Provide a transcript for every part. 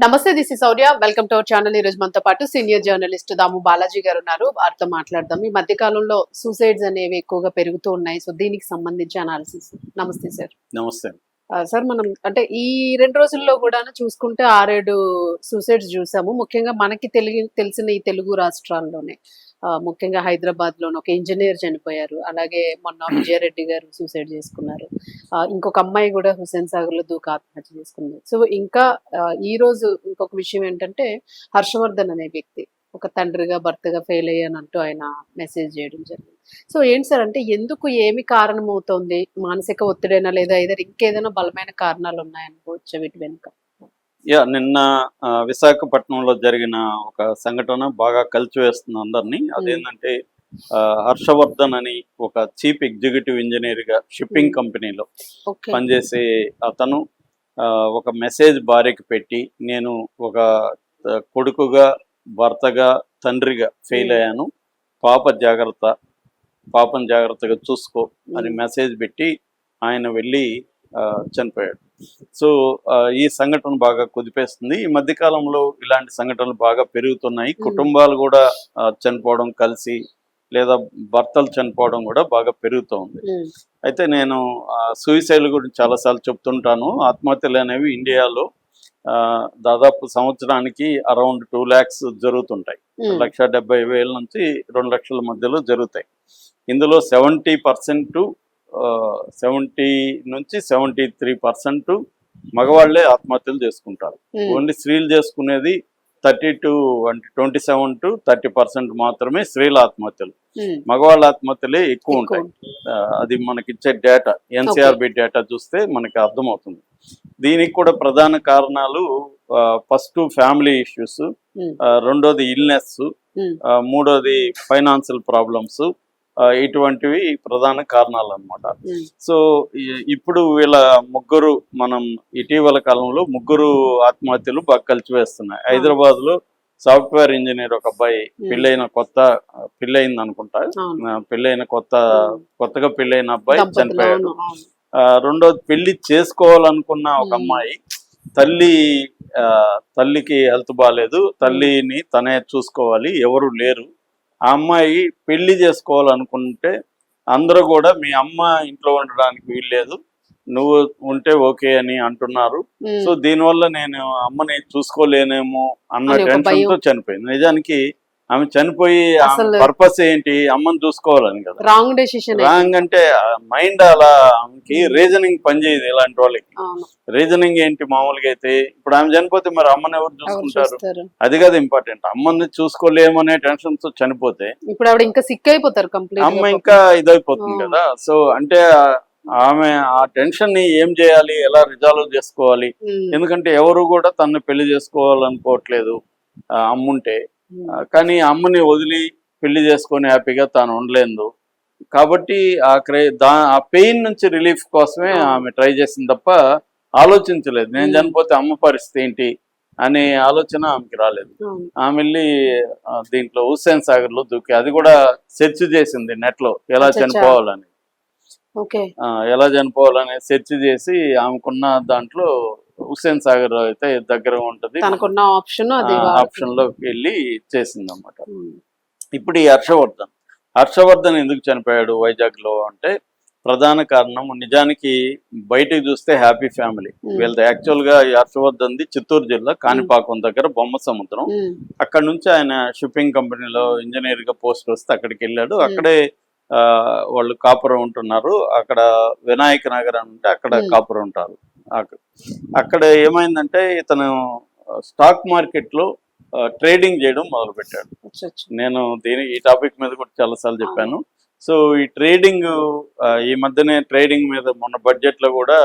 నమస్తే, this is Sourya. Welcome to our channel. ఈ రోజు మనతో పాటు సీనియర్ జర్నలిస్ట్ దాము బాలాజీ గారు ఉన్నారు. వారితో మాట్లాడదాం. ఈ మధ్య కాలంలో సూసైడ్స్ అనేవి ఎక్కువగా పెరుగుతూ ఉన్నాయి. సో దీనికి సంబంధించి అనాలిసిస్. నమస్తే సార్. నమస్తే. సార్, మనం అంటే ఈ 2 రోజుల్లో కూడా చూసుకుంటే 6-7 సూసైడ్స్ చూసాము. ముఖ్యంగా మనకి తెలిసిన ఈ తెలుగు రాష్ట్రాల్లోనే ముఖ్యంగా హైదరాబాద్ లోనే ఒక ఇంజనీర్ చనిపోయారు. అలాగే మొన్న విజయారెడ్డి గారు సూసైడ్ చేసుకున్నారు. ఇంకొక అమ్మాయి కూడా హుస్సేన్ సాగర్ లో దూకి ఆత్మహత్య చేసుకుంది. సో ఇంకా ఈ రోజు ఇంకొక విషయం ఏంటంటే, హర్షవర్ధన్ అనే వ్యక్తి ఒక తండ్రిగా భర్తగా ఫెయిల్ అయ్యానంటూ ఆయన మెసేజ్ చేయడం జరిగింది. సో ఏంటి సార్, అంటే ఎందుకు, ఏమి కారణం అవుతోంది? మానసిక ఒత్తిడైనా లేదా ఏదైనా ఇంకేదైనా బలమైన కారణాలు ఉన్నాయనుకోవచ్చా వీటి వెనుక? నిన్న విశాఖపట్నంలో జరిగిన ఒక సంఘటన బాగా కలిచివేస్తుంది అందరినీ. అదేంటంటే హర్షవర్ధన్ అని ఒక చీఫ్ ఎగ్జిక్యూటివ్ ఇంజనీర్ గా షిప్పింగ్ కంపెనీలో పనిచేసే అతను ఒక మెసేజ్ భార్యకి పెట్టి, నేను ఒక కొడుకుగా, భర్తగా, తండ్రిగా ఫెయిల్ అయ్యాను, పాపం జాగ్రత్తగా చూసుకో అని మెసేజ్ పెట్టి ఆయన వెళ్ళి చనిపోయాడు. సో ఈ సంఘటన బాగా కుదిపేస్తుంది. ఈ మధ్యకాలంలో ఇలాంటి సంఘటనలు బాగా పెరుగుతున్నాయి. కుటుంబాలు కూడా చనిపోవడం, కలిసి లేదా భర్తలు చనిపోవడం కూడా బాగా పెరుగుతోంది. అయితే నేను సూసైడ్ గురించి చాలాసార్లు చెప్తుంటాను. ఆత్మహత్యలు అనేవి ఇండియాలో దాదాపు సంవత్సరానికి అరౌండ్ 2 lakhs జరుగుతుంటాయి. 1,70,000 నుంచి 2 లక్షల మధ్యలో జరుగుతాయి. ఇందులో 70% 70 నుంచి 73% మగవాళ్లే ఆత్మహత్యలు చేసుకుంటారు. ఓన్లీ స్త్రీలు చేసుకునేది 27 to 30% మాత్రమే స్త్రీల ఆత్మహత్యలు. మగవాళ్ళ ఆత్మహత్యలే ఎక్కువ ఉంటాయి. అది మనకిచ్చే డేటా, ఎన్సీఆర్బి డేటా చూస్తే మనకి అర్థమవుతుంది. దీనికి కూడా ప్రధాన కారణాలు ఫస్ట్ ఫ్యామిలీ ఇష్యూస్, రెండోది ఇల్నెస్, మూడోది ఫైనాన్షియల్ ప్రాబ్లమ్స్. ఇటువంటివి ప్రధాన కారణాలు అన్నమాట. సో ఇప్పుడు వీళ్ళ ముగ్గురు, మనం ఇటీవల కాలంలో ముగ్గురు ఆత్మహత్యలు బాగా కలిసివేస్తున్నాయి. హైదరాబాద్ లో సాఫ్ట్వేర్ ఇంజనీర్ ఒక అబ్బాయి పెళ్ళయింది అనుకుంటా, కొత్తగా పెళ్ళైన అబ్బాయి చనిపోయాడు. రెండోది పెళ్లి చేసుకోవాలనుకున్న ఒక అమ్మాయి, తల్లికి హెల్త్ బాగాలేదు, తల్లిని తనే చూసుకోవాలి, ఎవరు లేరు. ఆ అమ్మాయి పెళ్లి చేసుకోవాలనుకుంటే అందరూ కూడా మీ అమ్మ ఇంట్లో ఉండడానికి వీల్లేదు, నువ్వు ఉంటే ఓకే అని అంటున్నారు. సో దీనివల్ల నేను అమ్మని చూసుకోలేనేమో అన్న టెన్షన్ తో చనిపోయింది. నిజానికి ఆమె చనిపోయి పర్పస్ ఏంటి? అమ్మని చూసుకోవాలని కదా. రాంగ్ అంటే మైండ్ అలా, ఆమెకి రీజనింగ్ పనిచేయదు. ఇలాంటి వాళ్ళకి రీజనింగ్ ఏంటి? మామూలుగా అయితే ఇప్పుడు ఆమె చనిపోతే మరి అమ్మని ఎవరు చూసుకుంటారు? అది కదా ఇంపార్టెంట్. అమ్మని చూసుకోలేమనే టెన్షన్ తో చనిపోతే ఇప్పుడు ఆవిడ ఇంకా సిక్ అయిపోతారు, అమ్మ ఇంకా ఇదైపోతుంది కదా. సో అంటే ఆమె ఆ టెన్షన్ ని ఏం చేయాలి, ఎలా రిజాల్వ్ చేసుకోవాలి? ఎందుకంటే ఎవరు కూడా తనని పెళ్లి చేసుకోవాలనుకోవట్లేదు అమ్ముంటే. కానీ అమ్మని వదిలి పెళ్లి చేసుకొని హ్యాపీగా తాను ఉండలేదు. కాబట్టి ఆ పెయిన్ నుంచి రిలీఫ్ కోసమే ఆమె ట్రై చేసింది తప్ప ఆలోచించలేదు నేను చనిపోతే అమ్మ పరిస్థితి ఏంటి అనే ఆలోచన ఆమెకి రాలేదు. ఆమె వెళ్ళి దీంట్లో హుస్సేన్ సాగర్ లో దూకి, అది కూడా సెర్చ్ చేసింది నెట్ లో, ఎలా చనిపోవాలని సెర్చ్ చేసి ఆమెకున్న దాంట్లో హుస్సేన్ సాగర్ అయితే దగ్గర ఉంటది, ఆప్షన్ లోకి వెళ్ళి చేసింది అన్నమాట. ఇప్పుడు ఈ హర్షవర్ధన్ ఎందుకు చనిపోయాడు వైజాగ్ లో అంటే, ప్రధాన కారణం నిజానికి బయటకు చూస్తే హ్యాపీ ఫ్యామిలీ వీళ్ళది. యాక్చువల్ గా ఈ హర్షవర్ధన్ ది చిత్తూరు జిల్లా కాణిపాకం దగ్గర బొమ్మ సముద్రం. అక్కడ నుంచి ఆయన షిప్పింగ్ కంపెనీలో ఇంజనీర్ గా పోస్ట్ వస్తే అక్కడికి వెళ్ళాడు. అక్కడే వాళ్ళు కాపురం ఉంటున్నారు. అక్కడ వినాయక నగర్ అని ఉంటే అక్కడ కాపురం ఉంటారు. అక్కడ ఏమైందంటే ఇతను స్టాక్ మార్కెట్ లో ట్రేడింగ్ చేయడం మొదలు పెట్టాడు. నేను ఈ టాపిక్ మీద కూడా చాలాసార్లు చెప్పాను. సో ఈ ట్రేడింగ్, ఈ మధ్యనే ట్రేడింగ్ మీద మొన్న బడ్జెట్ లో కూడా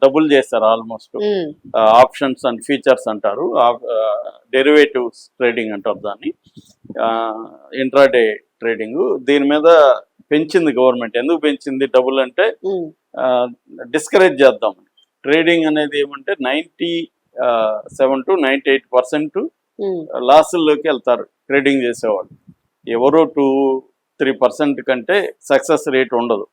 డబుల్ చేస్తారు ఆల్మోస్ట్. ఆప్షన్స్ అండ్ ఫీచర్స్ అంటారు, డెరివేటివ్స్ ట్రేడింగ్ అంటారు దాన్ని, ఇంట్రాడే ట్రేడింగ్. దీని మీద పెంచింది గవర్నమెంట్. ఎందుకు పెంచింది డబుల్ అంటే, డిస్కరేజ్ చేద్దామని. ట్రేడింగ్ అనేది ఏమంటే 97 to 98% లాసుల్లోకి వెళ్తారు ట్రేడింగ్ చేసేవాళ్ళు. ఎవరో 2-3% కంటే సక్సెస్ రేట్ ఉండదు.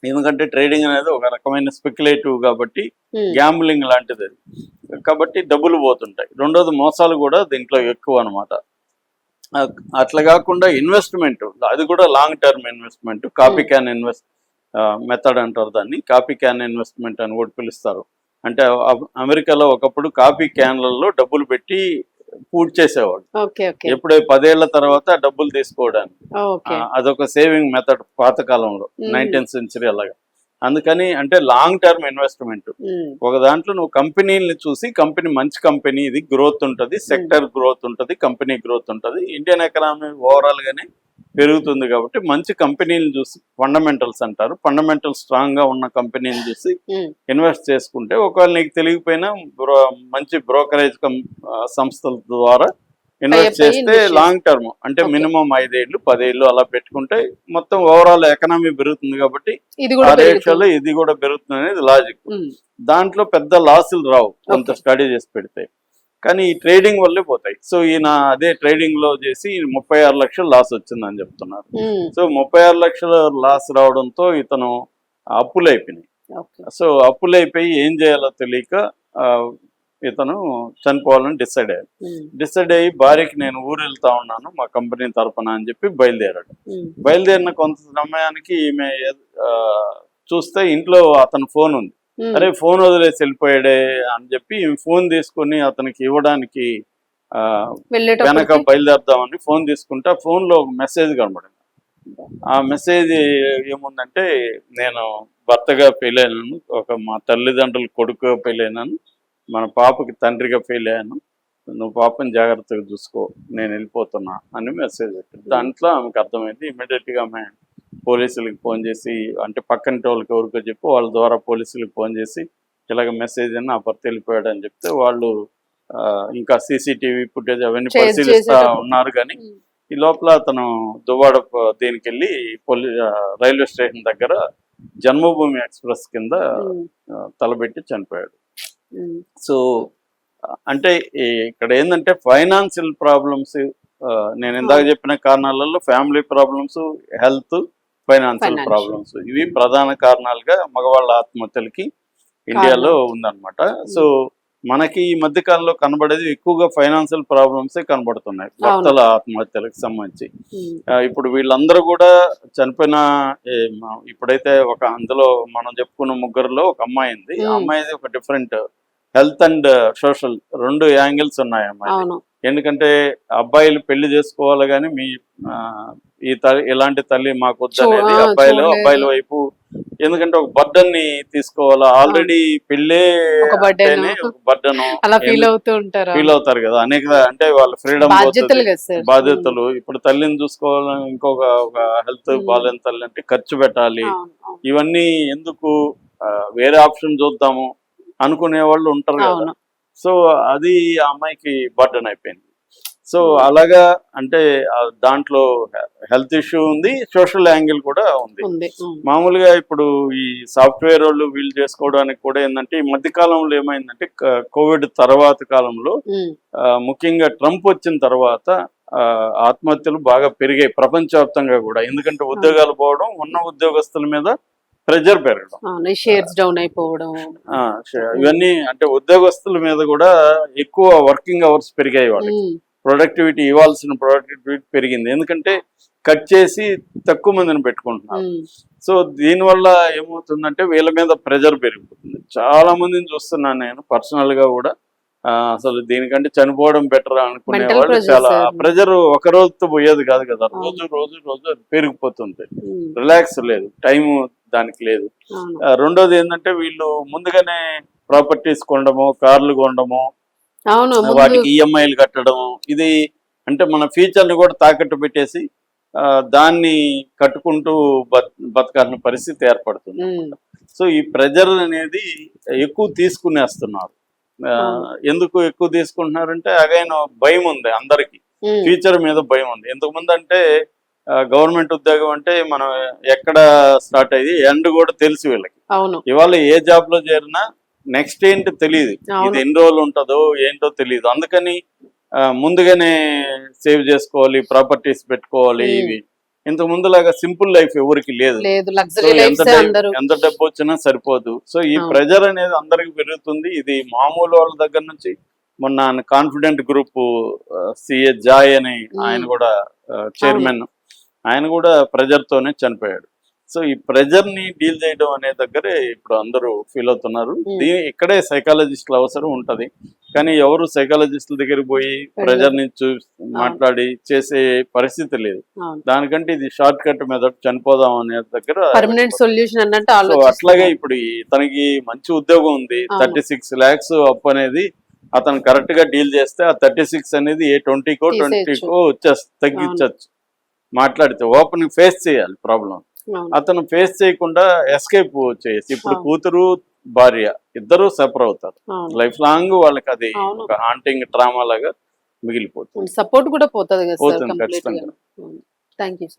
ఎందుకంటే ట్రేడింగ్ అనేది ఒక రకమైన స్పెక్యులేటివ్ కాబట్టి, గ్యాంబ్లింగ్ లాంటిది. కాబట్టి డబ్బులు పోతుంటాయి. రెండోది మోసాలు కూడా దీంట్లో ఎక్కువ అనమాట. అట్లా కాకుండా ఇన్వెస్ట్మెంట్ అది కూడా long term investment, copy can method అంటారు దాన్ని. కాపీ క్యాన్ ఇన్వెస్ట్మెంట్ అని కూడా పిలుస్తారు. అంటే అమెరికాలో ఒకప్పుడు కాపీ క్యాన్లలో డబ్బులు పెట్టి పూర్తి చేసేవాడు. ఎప్పుడో 10 ఏళ్ల తర్వాత డబ్బులు తీసుకోవడానికి. అదొక సేవింగ్ మెథడ్ పాతకాలంలో, 19th సెంచరీ అలాగా. అందుకని అంటే లాంగ్ టర్మ్ ఇన్వెస్ట్మెంట్. ఒక దాంట్లో నువ్వు కంపెనీని చూసి, కంపెనీ మంచి కంపెనీ, ఇది గ్రోత్ ఉంటుంది, సెక్టర్ గ్రోత్ ఉంటుంది, కంపెనీ గ్రోత్ ఉంటుంది, ఇండియన్ ఎకనామీ ఓవరాల్ గానే పెరుగుతుంది. కాబట్టి మంచి కంపెనీని చూసి, ఫండమెంటల్స్ అంటారు, ఫండమెంటల్ స్ట్రాంగ్ గా ఉన్న కంపెనీని చూసి ఇన్వెస్ట్ చేసుకుంటే, ఒకవేళ నీకు తెలియకపోయినా మంచి బ్రోకరేజ్ సంస్థల ద్వారా ఇన్వెస్ట్ చేస్తే లాంగ్ టర్మ్ అంటే మినిమం 5 ఏళ్ళు 10 ఏళ్ళు అలా పెట్టుకుంటే మొత్తం ఓవరాల్ ఎకనామీ పెరుగుతుంది. కాబట్టి ఆ రేషియోలో ఇది కూడా పెరుగుతుంది అనేది లాజిక్. దాంట్లో పెద్ద లాసులు రావు కొంత స్టడీ చేసి పెడితే, కానీ ఈ ట్రేడింగ్ వల్లే పోతాయి. సో ఈయన అదే ట్రేడింగ్ లో చేసి 36 లక్షలు లాస్ వచ్చిందని చెప్తున్నారు. సో 36 లక్షల లాస్ రావడంతో ఇతను అప్పులైపోయినాయి. సో అప్పులైపోయి ఏం చేయాలో తెలియక ఇతను చనిపోవాలని డిసైడ్ అయ్యి భార్యకి నేను ఊరు వెళ్తా ఉన్నాను మా కంపెనీ తరపున అని చెప్పి బయలుదేరాడు. బయలుదేరిన కొంత సమయానికి ఈమె చూస్తే ఇంట్లో అతని ఫోన్ ఉంది. అరే ఫోన్ వదిలేసి వెళ్ళిపోయాడే అని చెప్పి ఫోన్ తీసుకుని అతనికి ఇవ్వడానికి వెనక బయలుదేరదామని ఫోన్ తీసుకుంటే ఫోన్ లో ఒక మెసేజ్ కనబడింది. ఆ మెసేజ్ ఏముందంటే, నేను భర్తగా ఫెయిల్ అయినాను, మా తల్లిదండ్రులు కొడుకుగా ఫెయిల్ అయినాను, మన పాపకి తండ్రిగా ఫెయిల్ అయ్యాను, నువ్వు పాపని జాగ్రత్తగా చూసుకో, నేను వెళ్ళిపోతున్నా అని మెసేజ్ పెట్టాడు. దాంట్లో ఆమెకు అర్థమైంది. ఇమీడియట్గా ఆమె పోలీసులకు ఫోన్ చేసి, అంటే పక్కన వాళ్ళకి ఎవరికో చెప్పి వాళ్ళ ద్వారా పోలీసులకు ఫోన్ చేసి ఇలాగ మెసేజ్ అని నా భర్త వెళ్ళిపోయాడు అని చెప్తే, వాళ్ళు ఇంకా సీసీటీవీ ఫుటేజ్ అవన్నీ పరిశీలిస్తా ఉన్నారు. కానీ ఈ లోపల అతను దువ్వాడ దీనికి వెళ్ళి రైల్వే స్టేషన్ దగ్గర జన్మభూమి ఎక్స్ప్రెస్ కింద తలబెట్టి చనిపోయాడు. సో అంటే ఇక్కడ ఏంటంటే ఫైనాన్షియల్ ప్రాబ్లమ్స్, నేను ఇందాక చెప్పిన కారణాలలో family problems, health, financial problems, ఇవి ప్రధాన కారణాలుగా మగవాళ్ళ ఆత్మహత్యలకి ఇండియాలో ఉందన్నమాట. సో మనకి ఈ మధ్య కాలంలో కనబడేది ఎక్కువగా ఫైనాన్షియల్ ప్రాబ్లమ్సే కనబడుతున్నాయి భర్తల ఆత్మహత్యలకు సంబంధించి. ఇప్పుడు వీళ్ళందరూ కూడా చనిపోయిన, ఇప్పుడైతే ఒక అందులో మనం చెప్పుకున్న ముగ్గురులో ఒక అమ్మాయి ఉంది. ఆ అమ్మాయిది ఒక different health and social 2 angles ఉన్నాయి అమ్మాయి. ఎందుకంటే అబ్బాయిలు పెళ్లి చేసుకోవాలి కానీ మీ ఈ ఇలాంటి తల్లి మాకు వద్దనేది అబ్బాయిల వైపు. ఎందుకంటే ఒక బర్డన్ ని తీసుకోవాలా, ఆల్రెడీ పెళ్ళే బర్డన్ ఫీల్ అవుతారు కదా అనేక. అంటే వాళ్ళ ఫ్రీడమ్ బాధ్యతలు, ఇప్పుడు తల్లిని చూసుకోవాలని ఇంకొక హెల్త్ బాగాలేని తల్లి అంటే ఖర్చు పెట్టాలి, ఇవన్నీ ఎందుకు, వేరే ఆప్షన్ చూద్దాము అనుకునే వాళ్ళు ఉంటారు కదా. సో అది ఆ అమ్మాయికి బర్డన్ అయిపోయింది. సో అలాగా అంటే దాంట్లో హెల్త్ ఇష్యూ ఉంది, సోషల్ యాంగిల్ కూడా ఉంది. మామూలుగా ఇప్పుడు ఈ సాఫ్ట్వేర్ వాళ్ళు వీళ్ళు చేసుకోవడానికి కూడా ఏంటంటే, ఈ మధ్య కాలంలో ఏమైందంటే కోవిడ్ తర్వాత కాలంలో ముఖ్యంగా ట్రంప్ వచ్చిన తర్వాత ఆత్మహత్యలు బాగా పెరిగాయి ప్రపంచవ్యాప్తంగా కూడా. ఎందుకంటే ఉద్యోగాలు పోవడం, ఉన్న ఉద్యోగస్తుల మీద ప్రెజర్ పెరగడం, షేర్స్ డౌన్ అయిపోవడం, ఇవన్నీ అంటే ఉద్యోగస్తుల మీద కూడా ఎక్కువ వర్కింగ్ అవర్స్ పెరిగాయి. వాళ్ళకి ప్రొడక్టివిటీ, ఇవ్వాల్సిన ప్రొడక్టివిటీ పెరిగింది. ఎందుకంటే కట్ చేసి తక్కువ మందిని పెట్టుకుంటున్నారు. సో దీనివల్ల ఏమవుతుందంటే వీళ్ళ మీద ప్రెజర్ పెరిగిపోతుంది. చాలా మందిని చూస్తున్నాను నేను పర్సనల్ గా కూడా. అసలు దీనికంటే చనిపోవడం బెటర్ అనుకునే వాళ్ళు చాలా. ప్రెజర్ ఒక రోజుతో పోయేది కాదు కదా, రోజు రోజు రోజు అది పెరిగిపోతుంది. రిలాక్స్ లేదు, టైము దానికి లేదు. రెండోది ఏంటంటే వీళ్ళు ముందుగానే ప్రాపర్టీస్ కొనడము, కార్లు కొనడము, వాటికి ఈఎంఐలు కట్టడం, ఇది అంటే మన ఫ్యూచర్ ని కూడా తాకట్టు పెట్టేసి దాన్ని కట్టుకుంటూ బతకాల్సిన పరిస్థితి ఏర్పడుతుంది. సో ఈ ప్రెజర్ అనేది ఎక్కువ తీసుకునేస్తున్నారు. ఎందుకు ఎక్కువ తీసుకుంటున్నారంటే అగైన్ భయం ఉంది అందరికి, ఫ్యూచర్ మీద భయం ఉంది. ఇంతకు ముందు అంటే గవర్నమెంట్ ఉద్యోగం అంటే మనం ఎక్కడ స్టార్ట్ అయ్యి ఎండ్ కూడా తెలుసు వీళ్ళకి. ఇవాళ ఏ జాబ్ లో చేరినా నెక్స్ట్ ఏంటి తెలియదు, ఇది ఎన్ని రోజులు ఉంటుందో ఏంటో తెలియదు. అందుకని ముందుగానే సేవ్ చేసుకోవాలి, ప్రాపర్టీస్ పెట్టుకోవాలి. ఇవి ఇంత ముందులాగా సింపుల్ లైఫ్ ఎవరికి లేదు. లేదు, సో లగ్జరీ అందరూ. ఎంత డబ్బు వచ్చినా సరిపోదు. సో ఈ అవును. ప్రెజర్ అనేది అందరికి పెరుగుతుంది. ఇది మామూలు వాళ్ళ దగ్గర నుంచి మొన్న కాన్ఫిడెంట్ గ్రూప్ సిఏ జాయ్ అని ఆయన కూడా చైర్మన్, ఆయన కూడా ప్రెజర్ తోనే చనిపోయాడు. సో ఈ ప్రెజర్ ని డీల్ చేయడం అనే దగ్గరే ఇప్పుడు అందరూ ఫీల్ అవుతున్నారు. ఇక్కడే సైకాలజిస్టుల అవసరం ఉంటది, కానీ ఎవరు సైకాలజిస్టుల దగ్గరికి పోయి ప్రెజర్ ని మాట్లాడి చేసే పరిస్థితి లేదు. దానికంటే ఇది షార్ట్ కట్ మెథడ్, చనిపోదాం అనే దగ్గర పర్మనెంట్ సొల్యూషన్ అన్నట్టు సో అట్లాగే ఇప్పుడు తనకి మంచి ఉద్యోగం ఉంది, 36 lakhs అప్పు అనేది అతను కరెక్ట్ గా డీల్ చేస్తే ఆ 36 అనేది 20కో 20కో తగ్గించచ్చు. మాట్లాడితే ఓపెన్ ఫేస్ చేయాలి ప్రాబ్లం. అతను ఫేస్ చేయకుండా ఎస్కేప్ చేసి ఇప్పుడు కూతురు భార్య ఇద్దరు సఫర్ అవుతారు. లైఫ్ లాంగ్ వాళ్ళకి అది ఒక హాంటింగ్ ట్రామా లాగా మిగిలిపోతుంది. సపోర్ట్ కూడా పోతుంది ఖచ్చితంగా. Thank you.